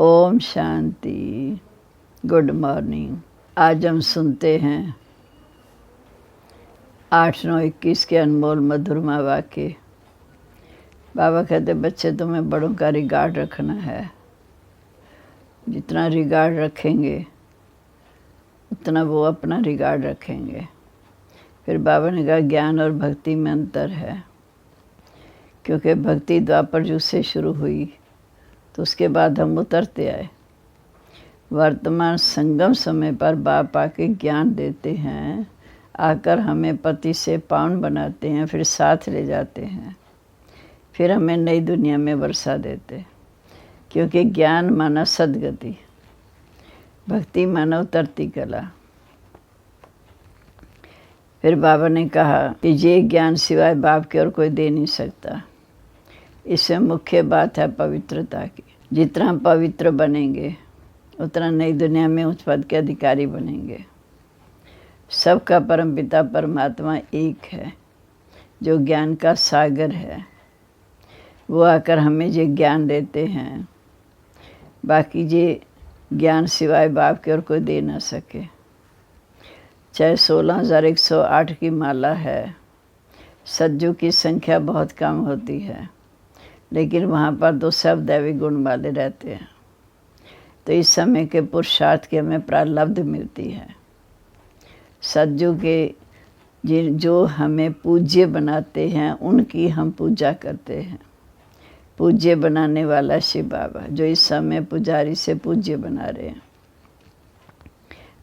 Om Shanti. Good morning. आज हम सुनते हैं 8-9-21 के अनमोल मधुरमा वाक्य। बाबा कहते बच्चे तुम्हें बड़ों का रिगार्ड रखना है। जितना रिगार्ड रखेंगे उतना वो अपना रिगार्ड रखेंगे। फिर बाबा ने कहा ज्ञान और भक्ति में अंतर है, क्योंकि भक्ति द्वापर युग से शुरू हुई तो उसके बाद हम उतरते आए। वर्तमान संगम समय पर बाप आके ज्ञान देते हैं, आकर हमें पति से पावन बनाते हैं, फिर साथ ले जाते हैं, फिर हमें नई दुनिया में वर्षा देते। क्योंकि ज्ञान माना सद्गति, भक्ति माना उतरती कला। फिर बाबा ने कहा कि ये ज्ञान सिवाय बाप की और कोई दे नहीं सकता। इसमें मुख्य बात है पवित्रता की। जितना हम पवित्र बनेंगे उतना नई दुनिया में उच्च पद के अधिकारी बनेंगे। सबका परमपिता परमात्मा एक है, जो ज्ञान का सागर है। वो आकर हमें ये ज्ञान देते हैं। बाकी ये ज्ञान सिवाय बाप के और कोई दे ना सके। चाहे 16,108 की माला है, सज्जू की संख्या बहुत कम होती है, लेकिन वहाँ पर तो सब दैवी गुण वाले रहते हैं। तो इस समय के पुरुषार्थ की हमें प्रारब्ध मिलती है। सज्जू के जो हमें पूज्य बनाते हैं उनकी हम पूजा करते हैं। पूज्य बनाने वाला शिव बाबा, जो इस समय पुजारी से पूज्य बना रहे हैं।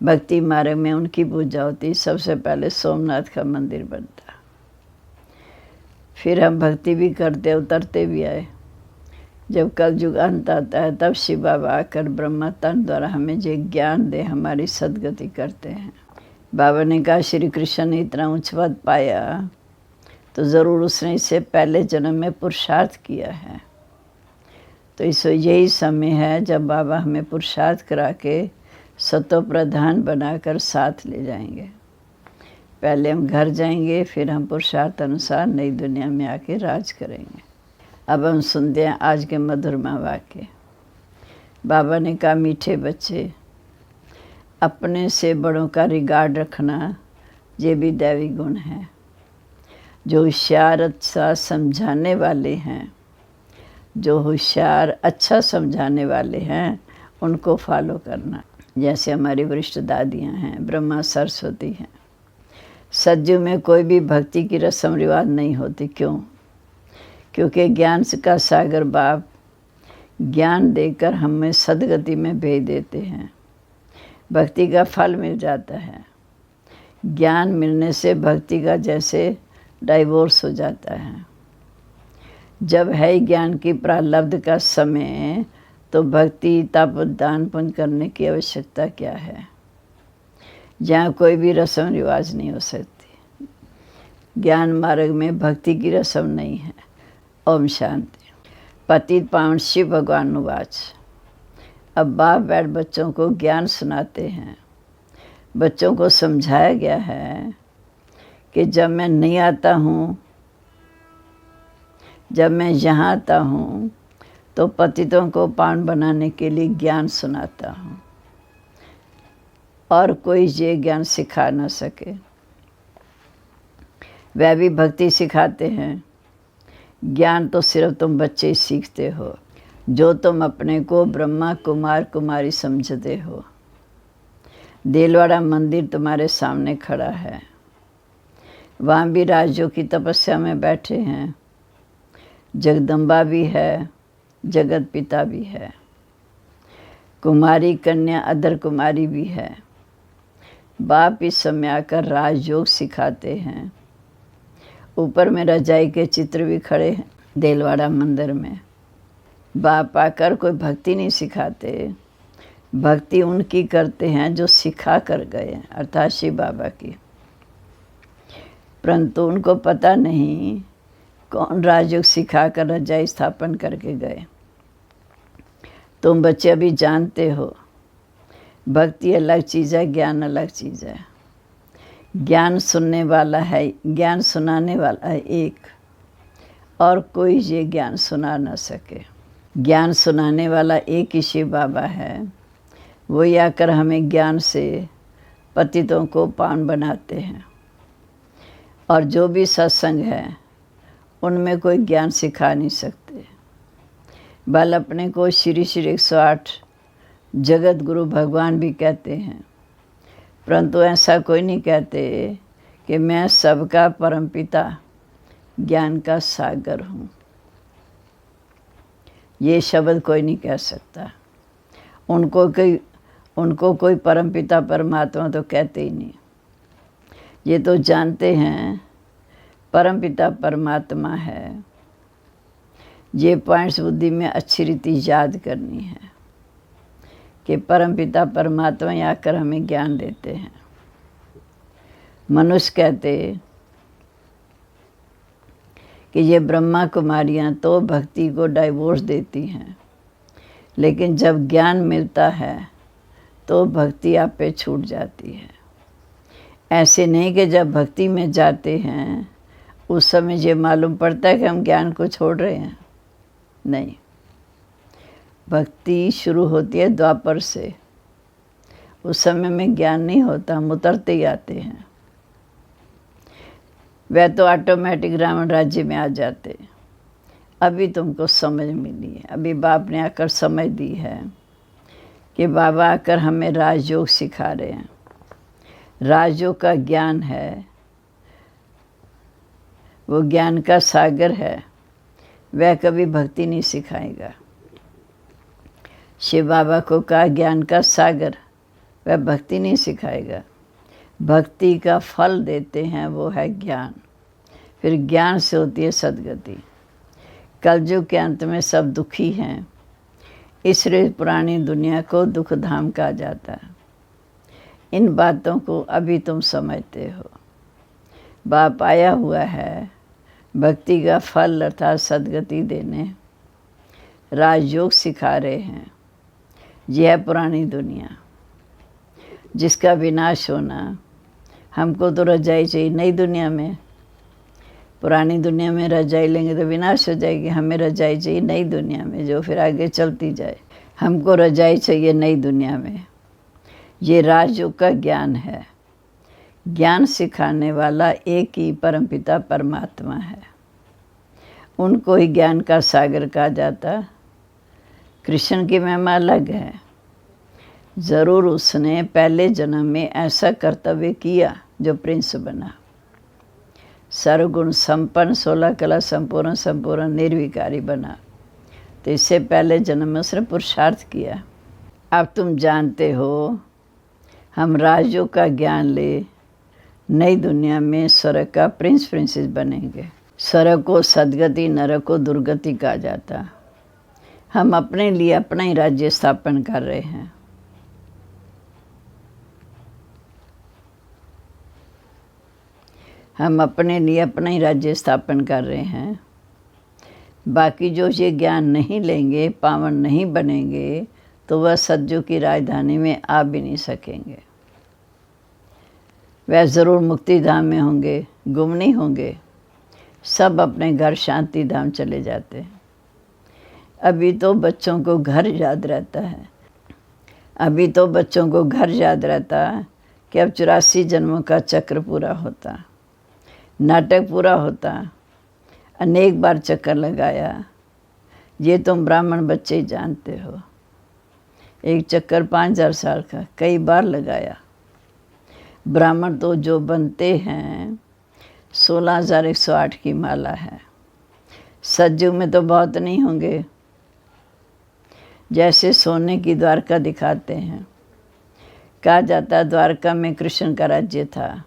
भक्ति मार्ग में उनकी पूजा होती। सबसे पहले सोमनाथ का मंदिर बनता, फिर हम भक्ति भी करते उतरते भी आए। जब कलयुग अंत आता है तब शिव बाबा आकर ब्रह्मा तन द्वारा हमें जो ज्ञान दे हमारी सद्गति करते हैं। बाबा ने कहा श्री कृष्ण ने इतना उच्च पद पाया तो ज़रूर उसने इससे पहले जन्म में पुरुषार्थ किया है। तो इस यही समय है जब बाबा हमें पुरुषार्थ करा के सतो प्रधान बनाकर साथ ले जाएंगे। पहले हम घर जाएंगे, फिर हम पुरुषार्थ अनुसार नई दुनिया में आके राज करेंगे। अब हम सुनते हैं आज के मधुरमा वाक्य। बाबा ने कहा मीठे बच्चे, अपने से बड़ों का रिगार्ड रखना ये भी दैवी गुण है। जो होशियार अच्छा समझाने वाले हैं, जो होशियार अच्छा समझाने वाले हैं उनको फॉलो करना। जैसे हमारी वरिष्ठ दादियाँ हैं, ब्रह्मा सरस्वती हैं। सज्जू में कोई भी भक्ति की रस्म रिवाज नहीं होती। क्यों? क्योंकि ज्ञान का सागर बाप ज्ञान देकर हमें सद्गति में भेज देते हैं। भक्ति का फल मिल जाता है। ज्ञान मिलने से भक्ति का जैसे डाइवोर्स हो जाता है। जब है ज्ञान की प्रारब्ध का समय तो भक्ति तप दान पुण्य करने की आवश्यकता क्या है? जहाँ कोई भी रस्म रिवाज नहीं हो सकती। ज्ञान मार्ग में भक्ति की रस्म नहीं है। ओम शांति। पतित पावन शिव भगवान उवाच। अब बाप बैठ बच्चों को ज्ञान सुनाते हैं। बच्चों को समझाया गया है कि जब मैं नहीं आता हूँ, जब मैं यहाँ आता हूँ तो पतितों को पावन बनाने के लिए ज्ञान सुनाता हूँ, और कोई ये ज्ञान सिखा ना सके। वह भी भक्ति सिखाते हैं। ज्ञान तो सिर्फ तुम बच्चे ही सीखते हो, जो तुम अपने को ब्रह्मा कुमार कुमारी समझते हो। देलवाड़ा मंदिर तुम्हारे सामने खड़ा है। वहाँ भी राजयोग की तपस्या में बैठे हैं। जगदम्बा भी है, जगत पिता भी है, कुमारी कन्या अदर कुमारी भी है। बाप इस समय आकर राजयोग सिखाते हैं। ऊपर में रजाई के चित्र भी खड़े हैं देलवाड़ा मंदिर में। बाप आकर कोई भक्ति नहीं सिखाते। भक्ति उनकी करते हैं जो सिखा कर गए, अर्थात शिव बाबा की। परंतु उनको पता नहीं कौन राजयोग सिखा कर रजाई स्थापन करके गए। तुम बच्चे अभी जानते हो भक्ति अलग चीज़ है, ज्ञान अलग चीज़ है। ज्ञान सुनने वाला है, ज्ञान सुनाने वाला है एक, और कोई ये ज्ञान सुना ना सके। ज्ञान सुनाने वाला एक ही शिव बाबा है। वही आकर हमें ज्ञान से पतितों को पावन बनाते हैं। और जो भी सत्संग है उनमें कोई ज्ञान सिखा नहीं सकते। बल अपने को श्री श्री 108 जगत गुरु भगवान भी कहते हैं, परंतु ऐसा कोई नहीं कहते कि मैं सबका परमपिता ज्ञान का सागर हूँ। ये शब्द कोई नहीं कह सकता। उनको कोई परमपिता परमात्मा तो कहते ही नहीं। ये तो जानते हैं परमपिता परमात्मा है। ये पॉइंट्स बुद्धि में अच्छी रीति याद करनी है कि परमपिता परमात्मा आकर हमें ज्ञान देते हैं। मनुष्य कहते कि ये ब्रह्मा कुमारियाँ तो भक्ति को डाइवोर्स देती हैं, लेकिन जब ज्ञान मिलता है तो भक्ति आप पे छूट जाती है। ऐसे नहीं कि जब भक्ति में जाते हैं उस समय ये मालूम पड़ता है कि हम ज्ञान को छोड़ रहे हैं। नहीं, भक्ति शुरू होती है द्वापर से। उस समय में ज्ञान नहीं होता, हम उतरते ही आते हैं। वह तो ऑटोमेटिक रावण राज्य में आ जाते। अभी तुमको समझ मिली है, अभी बाप ने आकर समझ दी है कि बाबा आकर हमें राजयोग सिखा रहे हैं। राजयोग का ज्ञान है, वो ज्ञान का सागर है। वह कभी भक्ति नहीं सिखाएगा। शिव बाबा को कहा ज्ञान का सागर, वह भक्ति नहीं सिखाएगा। भक्ति का फल देते हैं, वो है ज्ञान। फिर ज्ञान से होती है सद्गति। कलयुग के अंत में सब दुखी हैं, इसलिए पुरानी दुनिया को दुख धाम कहा जाता है। इन बातों को अभी तुम समझते हो। बाप आया हुआ है भक्ति का फल अर्थात सद्गति देने, राजयोग सिखा रहे हैं। यह है पुरानी दुनिया जिसका विनाश होना। हमको तो रजाई चाहिए नई दुनिया में। पुरानी दुनिया में रजाई लेंगे तो विनाश हो जाएगी। हमें रजाई चाहिए नई दुनिया में, जो फिर आगे चलती जाए। हमको रजाई चाहिए नई दुनिया में। ये राजयोग का ज्ञान है। ज्ञान सिखाने वाला एक ही परमपिता परमात्मा है। उनको ही ज्ञान का सागर कहा जाता। कृष्ण की महिमा अलग है। ज़रूर उसने पहले जन्म में ऐसा कर्तव्य किया जो प्रिंस बना। सर्वगुण संपन्न 16 कला संपूर्ण निर्विकारी बना। तो इससे पहले जन्म में उसने पुरुषार्थ किया। अब तुम जानते हो हम राजयोग का ज्ञान ले नई दुनिया में स्वर्ग का प्रिंस प्रिंसेस बनेंगे। स्वर्ग को सद्गति, नरक को दुर्गति कहा जाता। हम अपने लिए अपना ही राज्य स्थापन कर रहे हैं। हम अपने लिए अपना ही राज्य स्थापन कर रहे हैं। बाकी जो ये ज्ञान नहीं लेंगे, पावन नहीं बनेंगे, तो वह सज्जों की राजधानी में आ भी नहीं सकेंगे। वह ज़रूर मुक्ति धाम में होंगे, गुम नहीं होंगे। सब अपने घर शांति धाम चले जाते हैं। अभी तो बच्चों को घर याद रहता है। अभी तो बच्चों को घर याद रहता कि अब 84 जन्मों का चक्र पूरा होता, नाटक पूरा होता। अनेक बार चक्कर लगाया। ये तुम ब्राह्मण बच्चे ही जानते हो। एक चक्कर 5000 साल का कई बार लगाया। ब्राह्मण तो जो बनते हैं 16,108 की माला है। सज्जू में तो बहुत नहीं होंगे। जैसे सोने की द्वारका दिखाते हैं। कहा जाता द्वारका में कृष्ण का राज्य था।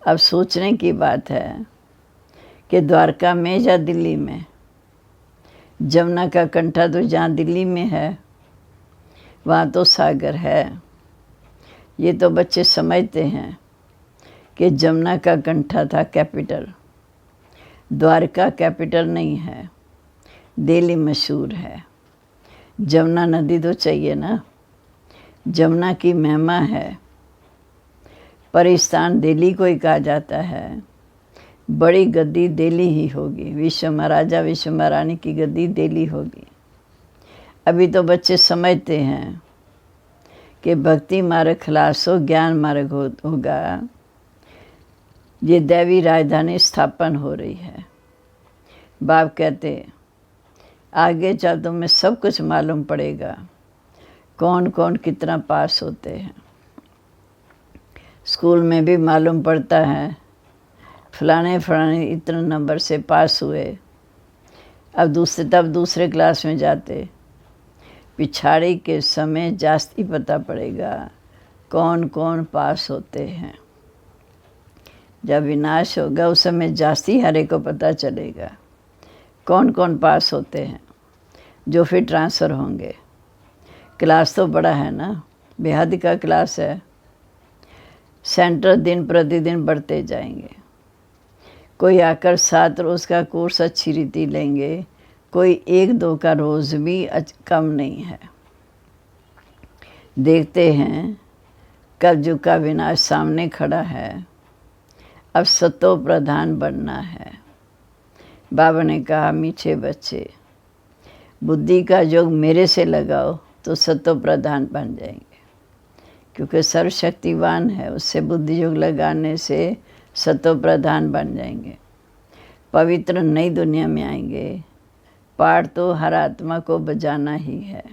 अब सोचने की बात है कि द्वारका में या दिल्ली में। जमुना का कंठा तो जहाँ दिल्ली में है वहाँ तो सागर है। ये तो बच्चे समझते हैं कि जमुना का कंठा था कैपिटल। द्वारका कैपिटल नहीं है, दिल्ली मशहूर है। जमुना नदी तो चाहिए ना, जमुना की महिमा है। पर स्थान दिल्ली को ही कहा जाता है। बड़ी गद्दी दिल्ली ही होगी। विश्व महाराजा विश्व महारानी की गद्दी दिल्ली होगी। अभी तो बच्चे समझते हैं कि भक्ति मार्ग खलास हो, ज्ञान मार्ग होगा। ये दैवी राजधानी स्थापन हो रही है। बाप कहते आगे चल तुम्हें सब कुछ मालूम पड़ेगा, कौन कौन कितना पास होते हैं। स्कूल में भी मालूम पड़ता है फलाने फलाने इतने नंबर से पास हुए। अब दूसरे क्लास में जाते पिछाड़ी के समय जास्ती पता पड़ेगा कौन कौन पास होते हैं। जब विनाश होगा उस समय जास्ती हरे को पता चलेगा कौन कौन पास होते हैं, जो फिर ट्रांसफ़र होंगे। क्लास तो बड़ा है ना, बेहद का क्लास है। सेंटर दिन प्रतिदिन बढ़ते जाएंगे। कोई आकर 7 रोज़ का कोर्स अच्छी रीति लेंगे, कोई 1-2 का रोज़ भी कम नहीं है। देखते हैं कलयुग का विनाश सामने खड़ा है, अब सतो प्रधान बनना है। बाबा ने कहा मीठे बच्चे, बुद्धि का योग मेरे से लगाओ तो सतो प्रधान बन जाएंगे, क्योंकि सर्वशक्तिवान है। उससे बुद्धि योग लगाने से सतो प्रधान बन जाएंगे, पवित्र नई दुनिया में आएंगे। पाठ तो हर आत्मा को बजाना ही है।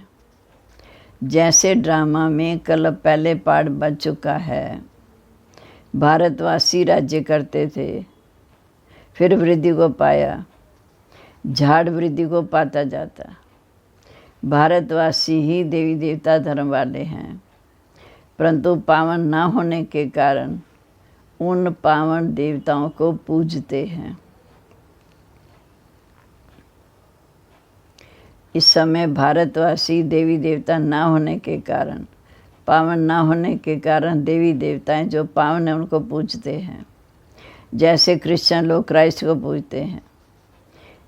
जैसे ड्रामा में कल पहले पाठ बज चुका है। भारतवासी राज्य करते थे, फिर वृद्धि को पाया, झाड़ वृद्धि को पाता जाता। भारतवासी ही देवी देवता धर्म वाले हैं, परंतु पावन ना होने के कारण उन पावन देवताओं को पूजते हैं। इस समय भारतवासी देवी देवता ना होने के कारण, पावन ना होने के कारण देवी देवताएं जो पावन हैं उनको पूजते हैं। जैसे क्रिश्चियन लोग क्राइस्ट को पूजते हैं।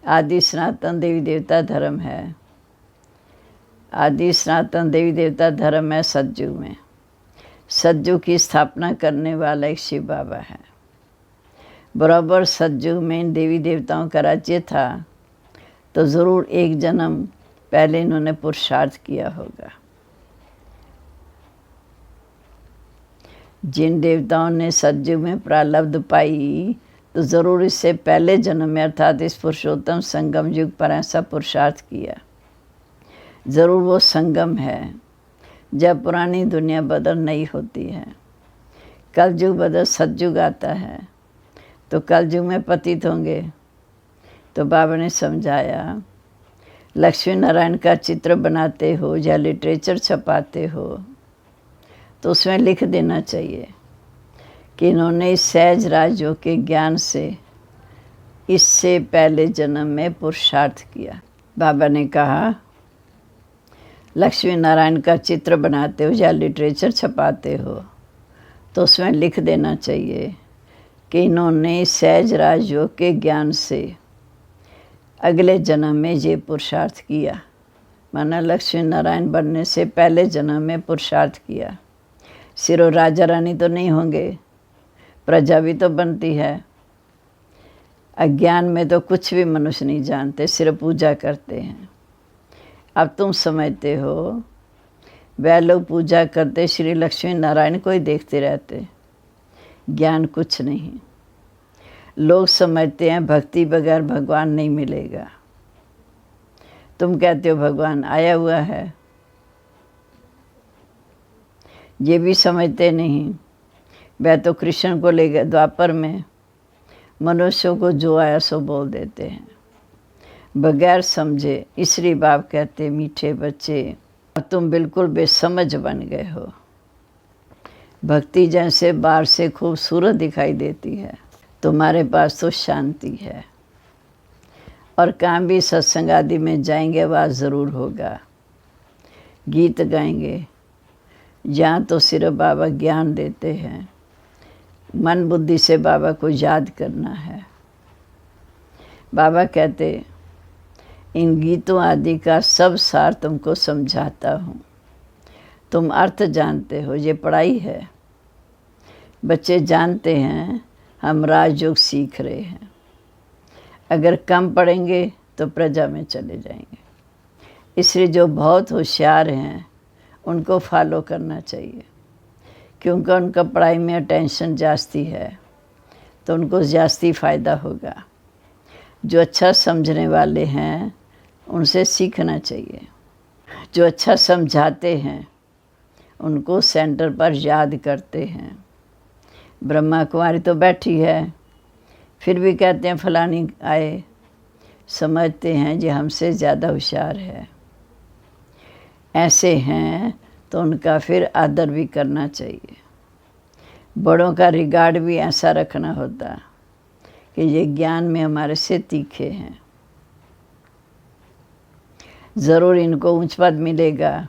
आदि सनातन देवी देवता धर्म है। आदि सनातन देवी देवता धर्म है सतयुग में। सतयुग की स्थापना करने वाला एक शिव बाबा है। बराबर सतयुग में इन देवी देवताओं का राज्य था, तो ज़रूर एक जन्म पहले इन्होंने पुरुषार्थ किया होगा। जिन देवताओं ने सतयुग में प्रारब्ध पाई, तो ज़रूर इससे पहले जन्म में अर्थात इस पुरुषोत्तम संगम युग पर ऐसा पुरुषार्थ किया। ज़रूर वो संगम है जब पुरानी दुनिया बदल नहीं होती है। कलयुग बदल सतयुग आता है, तो कलयुग में पतित होंगे। तो बाबा ने समझाया, लक्ष्मी नारायण का चित्र बनाते हो या लिटरेचर छपाते हो, तो उसमें लिख देना चाहिए कि इन्होंने इस सहज राजयोग के ज्ञान से इससे पहले जन्म में पुरुषार्थ किया। बाबा ने कहा, लक्ष्मी नारायण का चित्र बनाते हो या लिटरेचर छपाते हो, तो उसमें लिख देना चाहिए कि इन्होंने सहज राजयोग के ज्ञान से अगले जन्म में ये पुरुषार्थ किया। माना लक्ष्मी नारायण बनने से पहले जन्म में पुरुषार्थ किया। सिर्फ राजा रानी तो नहीं होंगे, प्रजा भी तो बनती है। अज्ञान में तो कुछ भी मनुष्य नहीं जानते, सिर्फ पूजा करते हैं। अब तुम समझते हो, वह लोग पूजा करते श्री लक्ष्मी नारायण को ही देखते रहते, ज्ञान कुछ नहीं। लोग समझते हैं भक्ति बगैर भगवान नहीं मिलेगा। तुम कहते हो भगवान आया हुआ है, ये भी समझते नहीं। वह तो कृष्ण को ले गए द्वापर में, मनुष्यों को जो आया सो बोल देते हैं बगैर समझे। इसलिए बाप कहते, मीठे बच्चे अब तुम बिल्कुल बेसमझ बन गए हो। भक्ति जैसे बाहर से खूबसूरत दिखाई देती है, तुम्हारे पास तो शांति है। और कहाँ भी सत्संग आदि में जाएंगे आवाज़ ज़रूर होगा, गीत गाएंगे। यहाँ तो सिर्फ बाबा ज्ञान देते हैं, मन बुद्धि से बाबा को याद करना है। बाबा कहते, इन गीतों आदि का सब सार तुमको समझाता हूँ, तुम अर्थ जानते हो, ये पढ़ाई है। बच्चे जानते हैं हम राजयोग सीख रहे हैं। अगर कम पढ़ेंगे तो प्रजा में चले जाएंगे। इसलिए जो बहुत होशियार हैं उनको फॉलो करना चाहिए, क्योंकि उनका पढ़ाई में अटेंशन जास्ती है तो उनको जास्ती फ़ायदा होगा। जो अच्छा समझने वाले हैं उनसे सीखना चाहिए। जो अच्छा समझाते हैं उनको सेंटर पर याद करते हैं। ब्रह्मा कुमारी तो बैठी है, फिर भी कहते हैं फलानी आए, समझते हैं जो हमसे ज़्यादा होशियार है। ऐसे हैं तो उनका फिर आदर भी करना चाहिए। बड़ों का रिगार्ड भी ऐसा रखना होता कि ये ज्ञान में हमारे से तीखे हैं, ज़रूर इनको ऊंच पद मिलेगा,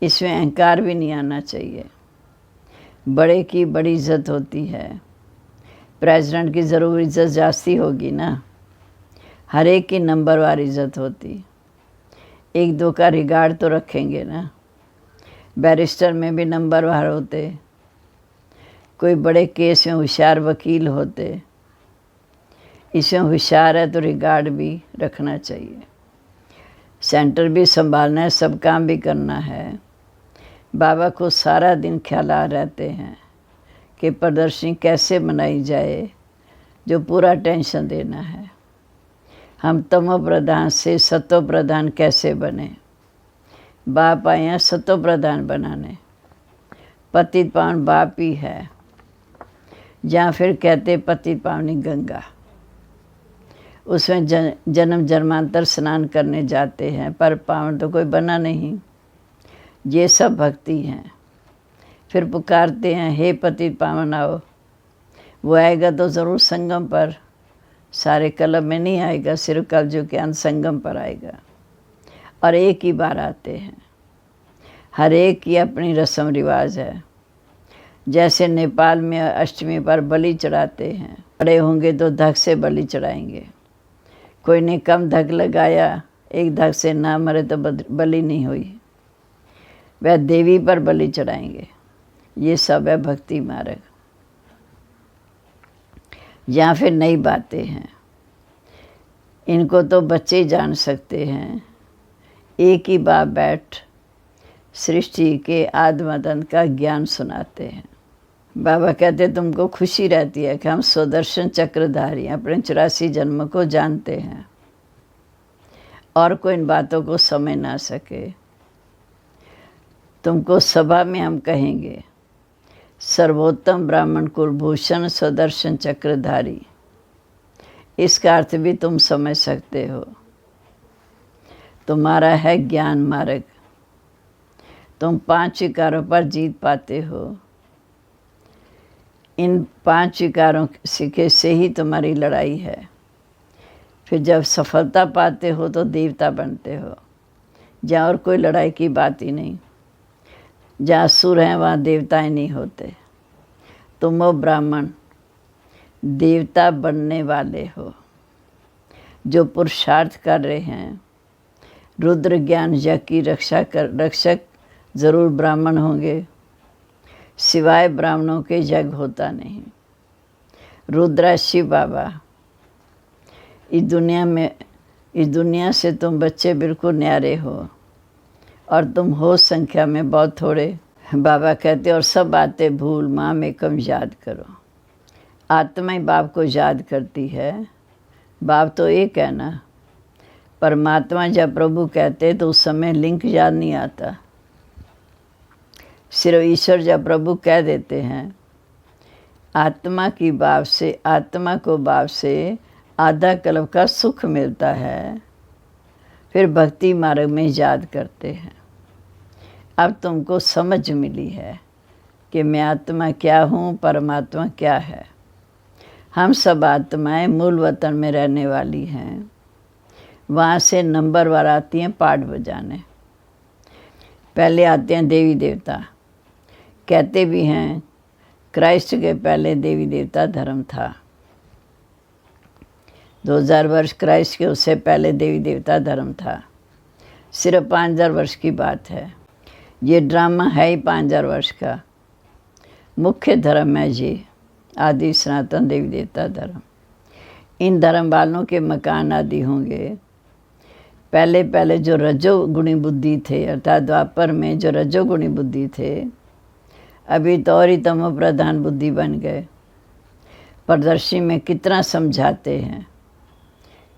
इसमें अहंकार भी नहीं आना चाहिए। बड़े की बड़ी इज्जत होती है, प्रेसिडेंट की ज़रूर इज्जत जास्ती होगी ना, हर एक की नंबरवार इज्जत होती, एक दो का रिगार्ड तो रखेंगे ना। बैरिस्टर में भी नंबरवार होते, कोई बड़े केस में होशियार वकील होते, इसमें होशियार है तो रिगार्ड भी रखना चाहिए। सेंटर भी संभालना है, सब काम भी करना है। बाबा को सारा दिन ख्याल रहते हैं कि प्रदर्शनी कैसे मनाई जाए, जो पूरा टेंशन देना है। हम तमो प्रधान से सतो प्रधान कैसे बने, बाप आए हैं सतो प्रधान बनाने। पतित पावन बाप ही है, या फिर कहते पतित पावनी गंगा, उसमें जन्म जन्मांतर स्नान करने जाते हैं, पर पावन तो कोई बना नहीं। ये सब भक्ति हैं। फिर पुकारते हैं हे पतित पावन आओ, वो आएगा तो ज़रूर संगम पर, सारे क्लब में नहीं आएगा, सिर्फ कलयुग के अंत संगम पर आएगा। और एक ही बार आते हैं, हर एक की अपनी रस्म रिवाज है। जैसे नेपाल में अष्टमी पर बलि चढ़ाते हैं, बड़े होंगे तो धक से बलि चढ़ाएंगे। कोई ने कम धक लगाया, एक धक से ना मरे तो बलि नहीं हुई, वह देवी पर बलि चढ़ाएंगे। ये सब है भक्ति मार्ग। या फिर नई बातें हैं, इनको तो बच्चे जान सकते हैं। एक ही बाप बैठ सृष्टि के आद्यमदन का ज्ञान सुनाते हैं। बाबा कहते तुमको खुशी रहती है कि हम सुदर्शन चक्रधारी अपने 84 जन्म को जानते हैं और कोई इन बातों को समझ ना सके। तुमको सभा में हम कहेंगे सर्वोत्तम ब्राह्मण कुलभूषण सुदर्शन चक्रधारी, इसका अर्थ भी तुम समझ सकते हो। तुम्हारा है ज्ञान मार्ग, तुम 5 विकारों पर जीत पाते हो। इन 5 विकारों सीखे से ही तुम्हारी लड़ाई है। फिर जब सफलता पाते हो तो देवता बनते हो, जहाँ और कोई लड़ाई की बात ही नहीं। जहाँ असुर हैं वहाँ देवताएं नहीं होते। तुम हो ब्राह्मण, देवता बनने वाले हो, जो पुरुषार्थ कर रहे हैं। रुद्र ज्ञान यज्ञ की रक्षक जरूर ब्राह्मण होंगे, सिवाय ब्राह्मणों के यज्ञ होता नहीं। रुद्रा शिव बाबा, इस दुनिया से तुम बच्चे बिल्कुल न्यारे हो और तुम हो संख्या में बहुत थोड़े। बाबा कहते और सब बातें भूल माम एकम याद करो। आत्मा ही बाप को याद करती है। बाप तो एक है ना। परमात्मा जब प्रभु कहते तो उस समय लिंक याद नहीं आता। सिर्फ ईश्वर जब प्रभु कह देते हैं, आत्मा की बाप से, आत्मा को बाप से आधा कल्प का सुख मिलता है, फिर भक्ति मार्ग में याद करते हैं। अब तुमको समझ मिली है कि मैं आत्मा क्या हूँ, परमात्मा क्या है। हम सब आत्माएं मूल वतन में रहने वाली हैं। वहाँ से नंबरवार आती हैं पाठ बजाने। पहले आते हैं देवी देवता। कहते भी हैं क्राइस्ट के पहले देवी देवता धर्म था। 2000 वर्ष क्राइस्ट के उससे पहले देवी देवता धर्म था। सिर्फ 5000 वर्ष की बात है। ये ड्रामा है ही 5000 वर्ष का। मुख्य धर्म है ये आदि सनातन देवी देवता धर्म। इन धर्म वालों के मकान आदि होंगे, पहले पहले जो रजोगुणी बुद्धि थे, अर्थात द्वापर में जो रजोगुणी बुद्धि थे, अभी तो और ही तमो प्रधान बुद्धि बन गए। प्रदर्शी में कितना समझाते हैं,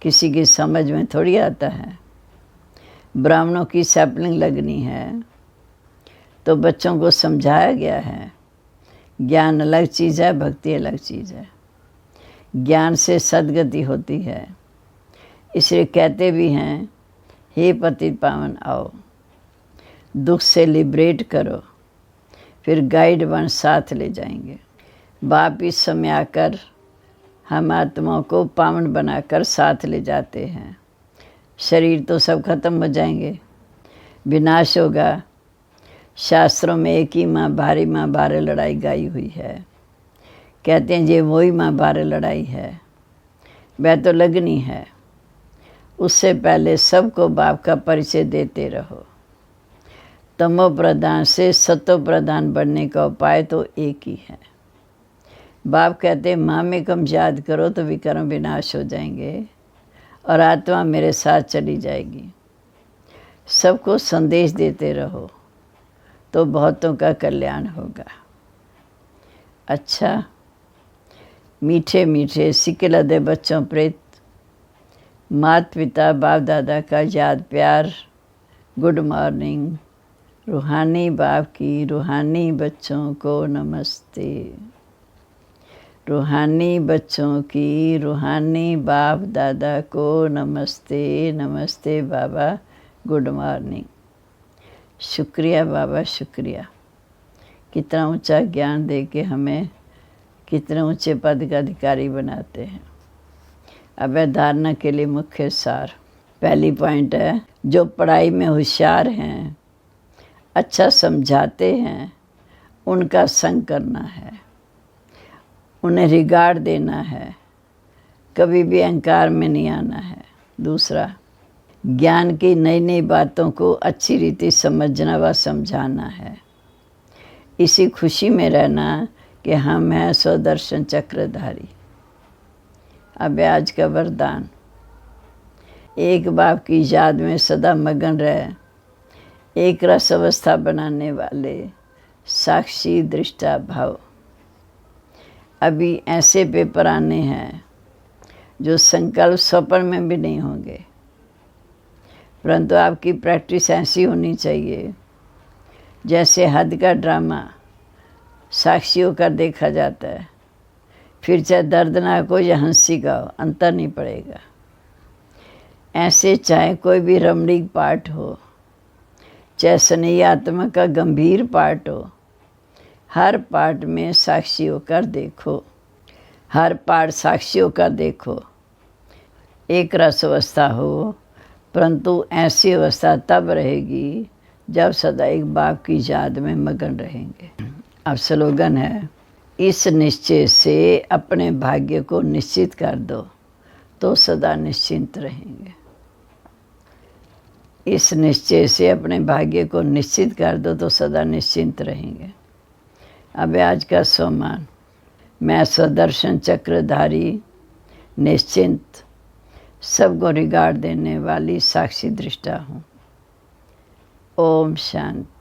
किसी की समझ में थोड़ी आता है। ब्राह्मणों की सैपलिंग लगनी है तो बच्चों को समझाया गया है। ज्ञान अलग चीज़ है, भक्ति अलग चीज़ है। ज्ञान से सद्गति होती है, इसलिए कहते भी हैं, हे पतित पावन आओ, दुख से लिबरेट करो, फिर गाइड वन साथ ले जाएंगे। बाप इस समय आकर हम आत्माओं को पावन बनाकर साथ ले जाते हैं। शरीर तो सब खत्म हो जाएंगे, विनाश होगा। शास्त्रों में एक ही माँ भारे लड़ाई गाई हुई है। कहते हैं ये वही माँ भारे लड़ाई है, वह तो लगनी है। उससे पहले सबको बाप का परिचय देते रहो। तमो प्रधान से सतो प्रधान बनने का उपाय तो एक ही है। बाप कहते हैं माँ में कम याद करो तो विकर्म विनाश हो जाएंगे और आत्मा मेरे साथ चली जाएगी। सबको संदेश देते रहो तो बहुतों का कल्याण होगा। अच्छा, मीठे मीठे सिक्के लदे बच्चों प्रेत माता पिता बाप दादा का याद प्यार, गुड मॉर्निंग। रूहानी बाप की रूहानी बच्चों को नमस्ते। रूहानी बच्चों की रूहानी बाप दादा को नमस्ते। नमस्ते बाबा, गुड मॉर्निंग। शुक्रिया बाबा, शुक्रिया। कितना ऊंचा ज्ञान दे के हमें कितने ऊंचे पद का अधिकारी बनाते हैं। अब धारणा के लिए मुख्य सार। पहली पॉइंट है, जो पढ़ाई में होशियार हैं, अच्छा समझाते हैं, उनका संग करना है, उन्हें रिगार्ड देना है, कभी भी अहंकार में नहीं आना है। दूसरा, ज्ञान की नई नई बातों को अच्छी रीति समझना व समझाना है। इसी खुशी में रहना कि हम हैं स्वदर्शन चक्रधारी। अब आज का वरदान, एक बाप की याद में सदा मगन रहे, एक रस अवस्था बनाने वाले साक्षी दृष्टा भाव। अभी ऐसे पेपर आने हैं जो संकल्प स्वप्न में भी नहीं होंगे, परंतु आपकी प्रैक्टिस ऐसी होनी चाहिए जैसे हद का ड्रामा साक्षी होकर देखा जाता है। फिर चाहे दर्दनाक हो या हंसी का हो, अंतर नहीं पड़ेगा। ऐसे चाहे कोई भी रमणीक पाठ हो, चाहे स्नेही आत्मा का गंभीर पाठ हो, हर पाठ में साक्षी होकर देखो। हर पाठ साक्षी होकर देखो। एक रस अवस्था हो, परंतु ऐसी अवस्था तब रहेगी जब सदा एक बाप की याद में मगन रहेंगे। अब स्लोगन है, इस निश्चय से अपने भाग्य को निश्चित कर दो तो सदा निश्चिंत रहेंगे। इस निश्चय से अपने भाग्य को निश्चित कर दो तो सदा निश्चिंत रहेंगे। अब आज का सोमान, मैं स्वदर्शन चक्रधारी निश्चिंत सबको रिगार्ड देने वाली साक्षी दृष्टा हूँ। ओम शांति।